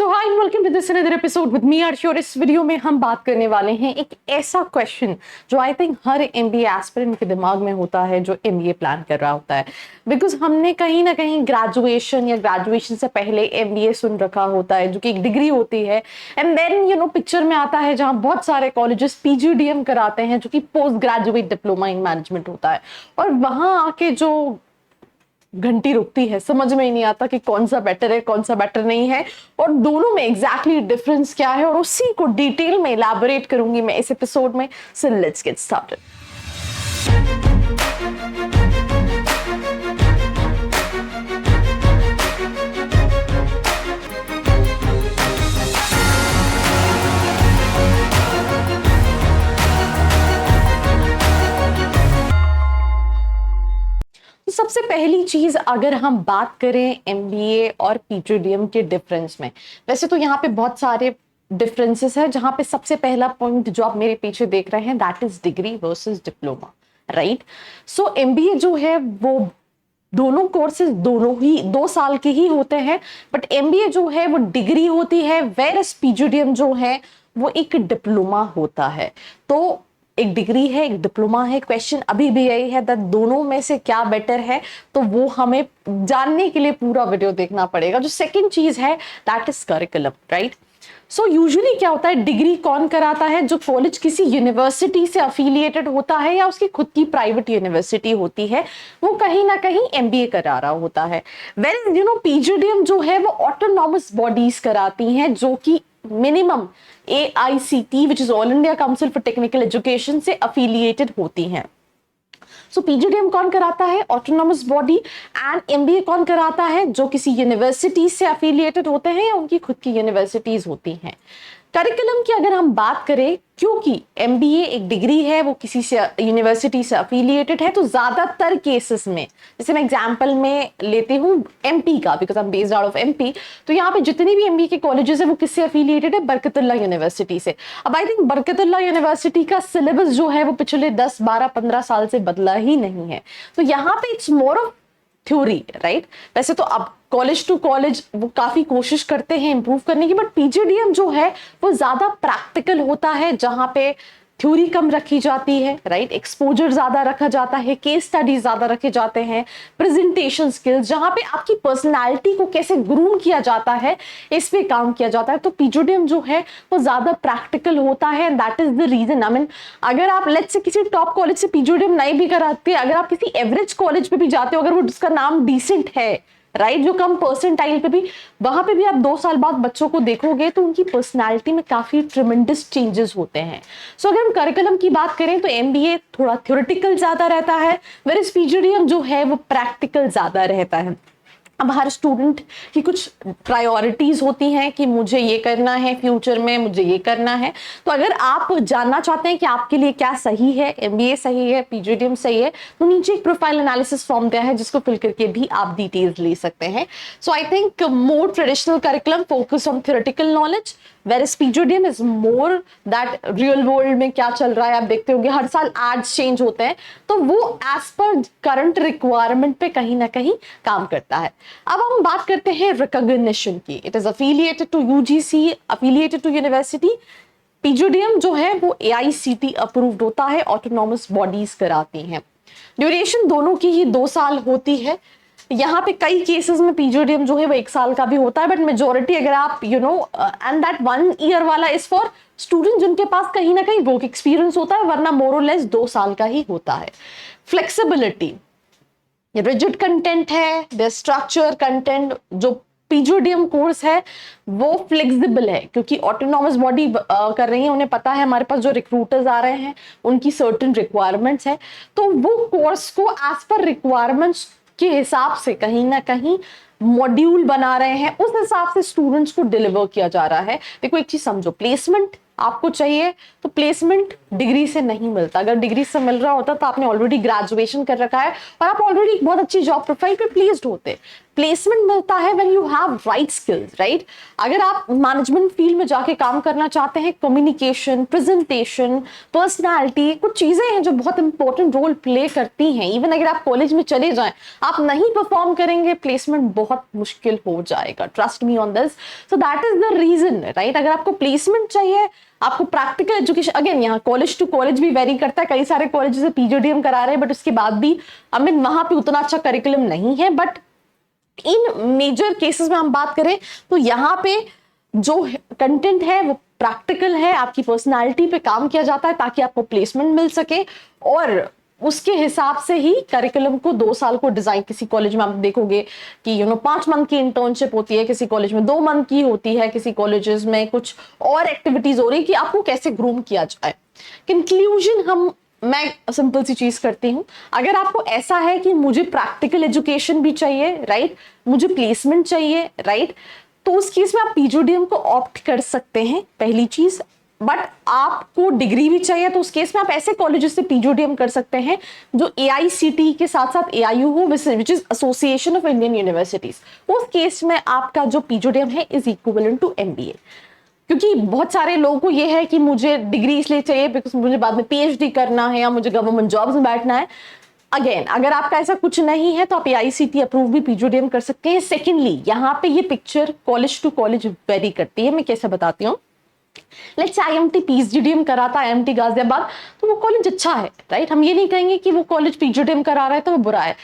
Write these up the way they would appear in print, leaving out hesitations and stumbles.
So hi and welcome to this another episode with me Arshi. और इस video में हम बात करने वाले हैं एक ऐसा क्वेश्चन जो I think her MBA aspirant के दिमाग में होता है जो एमबीए प्लान कर रहा होता है। बिकॉज हमने कहीं ना कहीं ग्रेजुएशन या ग्रेजुएशन से पहले एमबीए सुन रखा होता है जो कि एक डिग्री होती है, एंड देन पिक्चर में आता है जहां बहुत सारे कॉलेजेस पीजीडीएम कराते हैं जो कि post graduate diploma in management होता है। और वहां आके जो घंटी रुकती है, समझ में ही नहीं आता कि कौन सा बेटर है कौन सा बेटर नहीं है और दोनों में एग्जैक्टली डिफरेंस क्या है, और उसी को डिटेल में इलैबोरेट करूंगी मैं इस एपिसोड में। So let's get started. सबसे पहली चीज अगर हम बात करें एमबीए और पीजीडीएम के डिफरेंस में, वैसे तो यहाँ पे बहुत सारे डिफरेंसेस है। जहां पे सबसे पहला पॉइंट जो आप मेरे पीछे देख रहे हैं that is degree versus diploma, right. So MBA जो है वो दोनों कोर्सेज दोनों ही 2 साल के ही होते हैं, बट एमबीए जो है वो डिग्री होती है, वेयरएज पीजीडीएम जो है वो एक डिप्लोमा होता है। तो एक डिग्री है एक डिप्लोमा है। क्वेश्चन अभी भी यही है दैट दोनों में से क्या बेटर है, तो वो हमें जानने के लिए पूरा वीडियो देखना पड़ेगा। जो सेकंड चीज है that is curriculum, right. So usually क्या होता है, डिग्री कौन कराता है? जो कॉलेज किसी यूनिवर्सिटी से अफिलिएटेड होता है या उसकी खुद की प्राइवेट यूनिवर्सिटी होती है, वो कहीं ना कहीं एमबीए करा रहा होता है। वेल पीजीडीएम जो है वो ऑटोनॉमस बॉडीज कराती हैं जो कि minimum AICT which is all India council for technical education से अफिलिएटेड होती हैं। सो पीजीडीएम कौन कराता है? Autonomous body. एंड एमबीए कौन कराता है? जो किसी यूनिवर्सिटी से अफिलिएटेड होते हैं या उनकी खुद की यूनिवर्सिटीज होती हैं। करिकुलम की अगर हम बात करें, क्योंकि एमबीए एक डिग्री है वो किसी से यूनिवर्सिटी से अफिलिएटेड है, तो ज्यादातर केसेस में, जैसे मैं एग्जांपल में लेती हूँ एमपी का, because I am based out of MP, तो यहाँ पे जितनी भी एमबीए के कॉलेजेस है वो किससे अफिलिएटेड है? बरकतुल्लाह यूनिवर्सिटी से। अब आई थिंक बरकतुल्लाह यूनिवर्सिटी का सिलेबस जो है वो पिछले 10, 12, 15 साल से बदला ही नहीं है, तो यहाँ पे it's more of theory, right. वैसे तो अब कॉलेज टू कॉलेज वो काफी कोशिश करते हैं इंप्रूव करने की, बट पीजीडीएम जो है वो ज्यादा प्रैक्टिकल होता है, जहां पे थ्योरी कम रखी जाती है, राइट। एक्सपोजर ज्यादा रखा जाता है, केस स्टडीज ज्यादा रखे जाते हैं, प्रेजेंटेशन स्किल्स, जहां पे आपकी पर्सनालिटी को कैसे ग्रूम किया जाता है इस पे काम किया जाता है। तो पीजीडीएम जो है वो ज्यादा प्रैक्टिकल होता है, and that is the reason. I mean अगर आप लेट्स से किसी टॉप कॉलेज से पीजीडीएम नहीं भी कराते, अगर आप किसी एवरेज कॉलेज पे भी जाते हो, अगर वो जिसका नाम डिसेंट है, राइट, जो कम परसेंटाइल पे भी, वहां पे भी आप 2 साल बाद बच्चों को देखोगे तो उनकी पर्सनालिटी में काफी ट्रिमेंडस चेंजेस होते हैं। सो अगर हम करिकुलम की बात करें तो एमबीए थोड़ा थ्योरेटिकल ज्यादा रहता है, वेयरएज पीजीडीएम जो है वो प्रैक्टिकल ज्यादा रहता है। अब हर स्टूडेंट की कुछ प्रायोरिटीज होती हैं कि मुझे ये करना है फ्यूचर में, मुझे ये करना है। तो अगर आप जानना चाहते हैं कि आपके लिए क्या सही है, एमबीए सही है, पीजीडीएम सही है, तो नीचे एक प्रोफाइल एनालिसिस फॉर्म दिया है जिसको फिल करके भी आप डिटेल्स ले सकते हैं। So I think more traditional curriculum focus on theoretical knowledge, whereas PGDM is more that real world में क्या चल रहा है। आप देखते होंगे हर साल एड्स चेंज होते हैं, तो वो एज पर करंट रिक्वायरमेंट पे कहीं ना कहीं काम करता है। अब हम बात करते हैं रिकॉग्निशन की। It is affiliated to UGC, affiliated to university. PGDM जो है वो AICT अप्रूव्ड होता है, ऑटोनॉमस बॉडीज कराती हैं। ड्यूरेशन दोनों की ही 2 साल होती है। यहाँ पे कई केसेस में पीजीडीएम जो है वो 1 साल का भी होता है, बट मेजोरिटी अगर आप एंड दैट 1 ईयर वाला इज फॉर स्टूडेंट जिनके पास कहीं ना कहीं वर्क एक्सपीरियंस होता है, वरना मोर और लेस 2 साल का ही होता है। फ्लेक्सिबिलिटी, रिजिड कंटेंट है, द स्ट्रक्चर कंटेंट। जो पीजीडीएम कोर्स है वो फ्लेक्सिबल है क्योंकि ऑटोनॉमस बॉडी कर रही है, उन्हें पता है हमारे पास जो रिक्रूटर्स आ रहे हैं उनकी सर्टेन रिक्वायरमेंट्स है, तो वो कोर्स को एज पर रिक्वायरमेंट्स के हिसाब से कहीं ना कहीं मॉड्यूल बना रहे हैं, उस हिसाब से स्टूडेंट्स को डिलीवर किया जा रहा है। देखो एक चीज समझो, प्लेसमेंट आपको चाहिए तो प्लेसमेंट डिग्री से नहीं मिलता। अगर डिग्री से मिल रहा होता तो आपने ऑलरेडी ग्रेजुएशन कर रखा है और आप ऑलरेडी एक बहुत अच्छी जॉब प्रोफाइल पे प्लेस्ड होते। प्लेसमेंट मिलता है when you have right skills, right? अगर आप मैनेजमेंट फील्ड में जाके काम करना चाहते हैं, कम्युनिकेशन, प्रेजेंटेशन, पर्सनालिटी, कुछ चीजें हैं जो बहुत इंपॉर्टेंट रोल प्ले करती हैं। इवन अगर आप कॉलेज में चले जाएं, आप नहीं परफॉर्म करेंगे, प्लेसमेंट बहुत मुश्किल हो जाएगा। Trust me on this. So that is the reason, right? अगर आपको प्लेसमेंट चाहिए, आपको प्रैक्टिकल एजुकेशन, अगेन यहाँ कॉलेज टू कॉलेज भी वेरी करता है। कई सारे कॉलेज से पीजीडीएम करा रहे हैं, बट उसके बाद भी वहां पे उतना अच्छा करिकुलम नहीं है। बट इन मेजर केसेस में हम बात करें तो यहाँ पे जो कंटेंट है वो प्रैक्टिकल है, आपकी पर्सनालिटी पे काम किया जाता है ताकि आपको प्लेसमेंट मिल सके, और उसके हिसाब से ही करिकुलम को 2 साल को डिजाइन, किसी कॉलेज में आप देखोगे कि 5 मंथ की इंटर्नशिप होती है, किसी कॉलेज में 2 मंथ की होती है, किसी कॉलेजेस में कुछ और एक्टिविटीज हो रही है कि आपको कैसे ग्रूम किया जाए। कंक्लूजन मैं सिंपल सी चीज करती हूँ, अगर आपको ऐसा है कि मुझे प्रैक्टिकल एजुकेशन भी चाहिए, राइट, मुझे प्लेसमेंट चाहिए, राइट, तो उस केस में आप पीजीडीएम को ऑप्ट कर सकते हैं, पहली चीज। बट आपको डिग्री भी चाहिए तो उस केस में आप ऐसे कॉलेजेस से पीजीडीएम कर सकते हैं जो एआईसीटी के साथ साथ एआईयू हो, which is association of Indian universities. उस केस में आपका जो पीजीडीएम है इज इक्विवेलेंट टू एमबीए। क्योंकि बहुत सारे लोगों को ये है कि मुझे डिग्री इसलिए चाहिए बिकॉज मुझे बाद में पीएचडी करना है या मुझे गवर्नमेंट जॉब्स में बैठना है। अगेन, अगर आपका ऐसा कुछ नहीं है तो आप एआईसीटी अप्रूव भी पीजीडीएम कर सकते हैं। सेकेंडली, यहाँ पे ये picture college to college vary करती है। मैं कैसे बताती हूँ, लेट्स आईएमटी पीजीडीएम कराता है, आईएमटी गाजियाबाद, तो वो कॉलेज अच्छा है, राइट? हम ये नहीं कहेंगे कि वो कॉलेज पीजीडीएम करा रहा है तो वो बुरा है।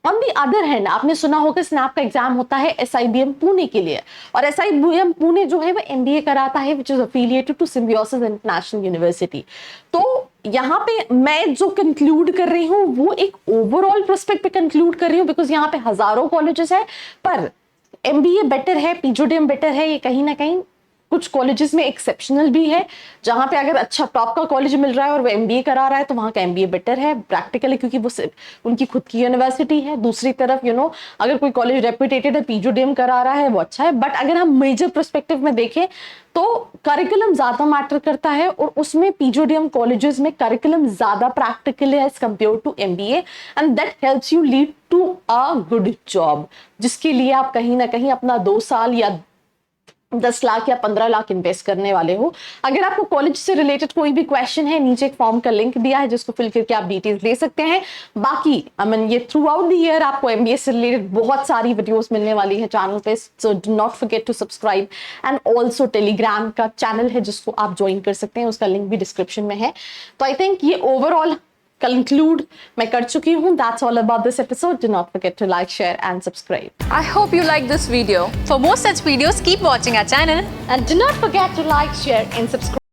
ऑन दी अदर हैंड, आपने सुना होगा स्नैप का एग्जाम होता है एसआईबीएम पुणे के लिए, और एसआईबीएम पुणे जो है वो एमबीए कराता है which is affiliated to Symbiosis International University. तो यहाँ पे मैं जो कंक्लूड कर रही हूँ वो एक ओवरऑल प्रोस्पेक्ट पे कंक्लूड कर रही हूँ, बिकॉज यहाँ पे हजारों कॉलेजेस है, पर एमबीए बेटर है, पीजीडीएम बेटर है, ये कहीं ना कहीं कुछ कॉलेजेस में एक्सेप्शनल भी है, जहां पे अगर अच्छा टॉप का कॉलेज मिल रहा है और वो एमबीए करा रहा है तो वहां का एमबीए बेटर है प्रैक्टिकली, क्योंकि वो उनकी खुद की यूनिवर्सिटी है। दूसरी तरफ अगर कोई कॉलेज रेपुटेटेड है, पीजीडीएम करा रहा है, वो अच्छा है। बट अगर हम मेजर पर्सपेक्टिव में देखें तो करिकुलम ज्यादा मैटर करता है, और उसमें पीजीडीएम कॉलेजेस में करिकुलम ज्यादा प्रैक्टिकल है as compare to MBA, and that helps you lead to a good job, जिसके लिए आप कहीं ना कहीं अपना 2 साल या 10 लाख या 15 लाख इन्वेस्ट करने वाले हो। अगर आपको कॉलेज से रिलेटेड कोई भी क्वेश्चन है, नीचे एक फॉर्म का लिंक दिया है जिसको फिल करके आप डिटेल्स ले सकते हैं। बाकी ये थ्रू आउट द ईयर आपको एमबीए से रिलेटेड बहुत सारी वीडियोस मिलने वाली है चैनल पे, so do not forget to subscribe. And also Telegram का चैनल है जिसको आप ज्वाइन कर सकते हैं, उसका लिंक भी डिस्क्रिप्शन में है। तो आई थिंक ये ओवरऑल conclude मैं कर चुकी हूँ। That's all about this episode. Do not forget to like, share and subscribe. I hope you like this video. For more such videos, keep watching our channel. And do not forget to like, share and subscribe.